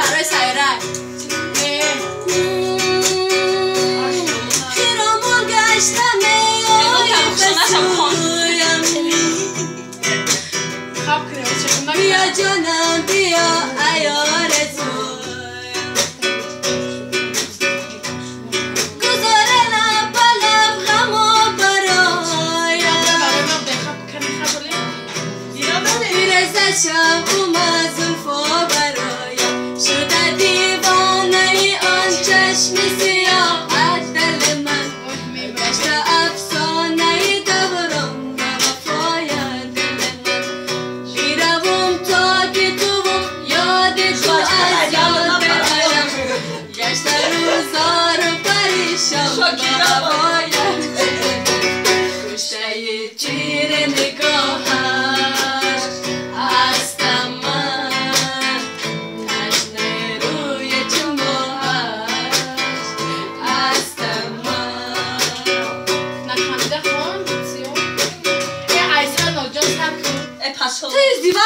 برای سیاره خیرامون گشتم بیا جانم بیا ایار گذارنم بلب غمو برایم میرزشم اومد زلفا برایم شده دیوانه ای آن چشم سیاه از دل من گشته افسانه ای دوران به وفای دل من میروم تا که تو یاد تو از یاد ببرم گشته روزا رو پریشان به هوایم کشته چیر نگاهش هستم من تشنه روی چماهش هستم من نخنده خون بسیار ای عیسا ناجاز هم کن تو زیبا